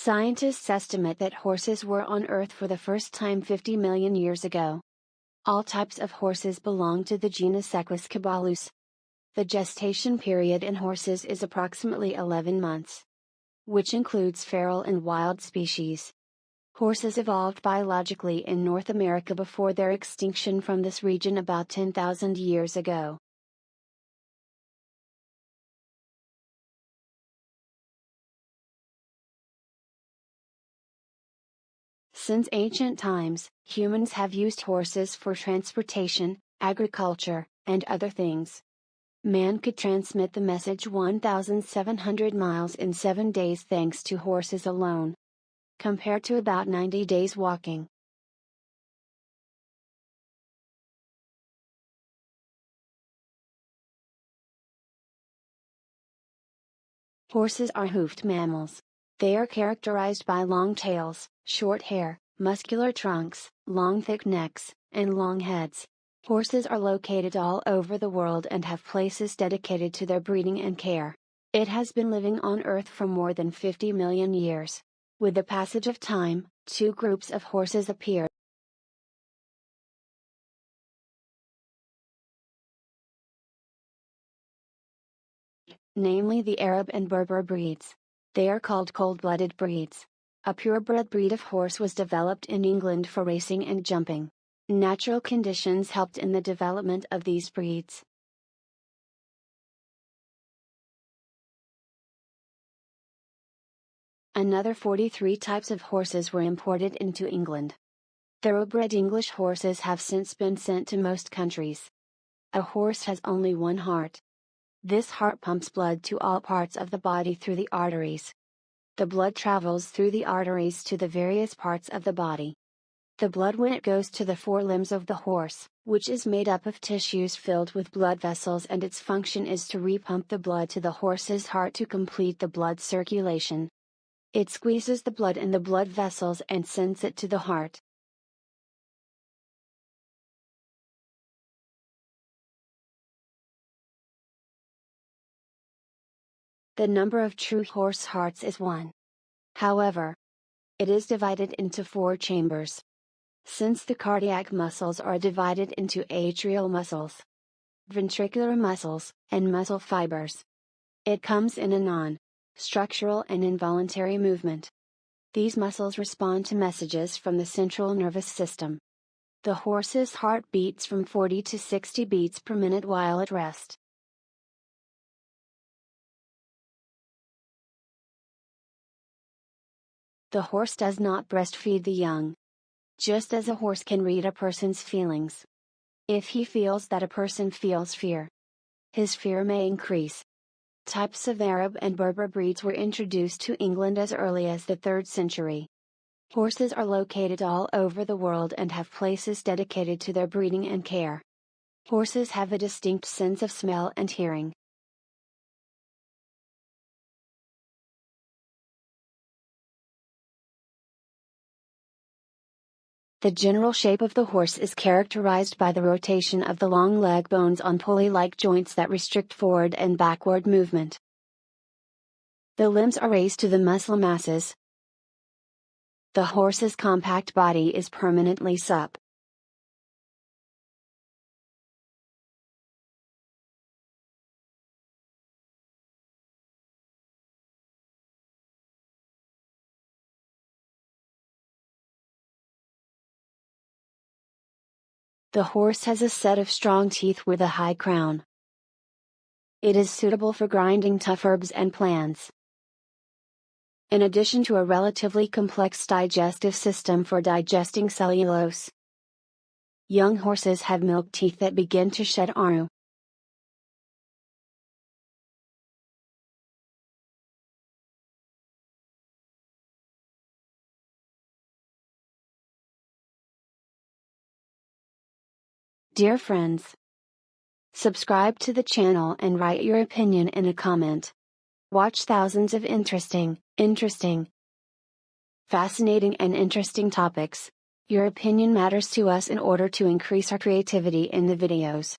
Scientists estimate that horses were on Earth for the first time 50 million years ago. All types of horses belong to the genus Equus caballus. The gestation period in horses is approximately 11 months, which includes feral and wild species. Horses evolved biologically in North America before their extinction from this region about 10,000 years ago. Since ancient times, humans have used horses for transportation, agriculture, and other things. Man could transmit the message 1,700 miles in 7 days thanks to horses alone, compared to about 90 days walking. Horses are hoofed mammals. They are characterized by long tails, short hair, muscular trunks, long thick necks, and long heads. Horses are located all over the world and have places dedicated to their breeding and care. It has been living on Earth for more than 50 million years. With the passage of time, two groups of horses appeared. Namely the Arab and Berber breeds. They are called cold-blooded breeds. A purebred breed of horse was developed in England for racing and jumping. Natural conditions helped in the development of these breeds. Another 43 types of horses were imported into England. Thoroughbred English horses have since been sent to most countries. A horse has only one heart. This heart pumps blood to all parts of the body through the arteries. The blood travels through the arteries to the various parts of the body. The blood when it goes to the forelimbs of the horse, which is made up of tissues filled with blood vessels, and its function is to repump the blood to the horse's heart to complete the blood circulation. It squeezes the blood in the blood vessels and sends it to the heart. The number of true horse hearts is 1. However, it is divided into 4 chambers. Since the cardiac muscles are divided into atrial muscles, ventricular muscles, and muscle fibers, it comes in a non-structural and involuntary movement. These muscles respond to messages from the central nervous system. The horse's heart beats from 40 to 60 beats per minute while at rest. The horse does not breastfeed the young. Just as a horse can read a person's feelings. If he feels that a person feels fear, his fear may increase. Types of Arab and Berber breeds were introduced to England as early as the 3rd century. Horses are located all over the world and have places dedicated to their breeding and care. Horses have a distinct sense of smell and hearing. The general shape of the horse is characterized by the rotation of the long leg bones on pulley-like joints that restrict forward and backward movement. The limbs are raised to the muscle masses. The horse's compact body is permanently sup. The horse has a set of strong teeth with a high crown. It is suitable for grinding tough herbs and plants. In addition to a relatively complex digestive system for digesting cellulose, young horses have milk teeth that begin to shed aru. Dear friends, subscribe to the channel and write your opinion in a comment. Watch thousands of interesting, fascinating and interesting topics. Your opinion matters to us in order to increase our creativity in the videos.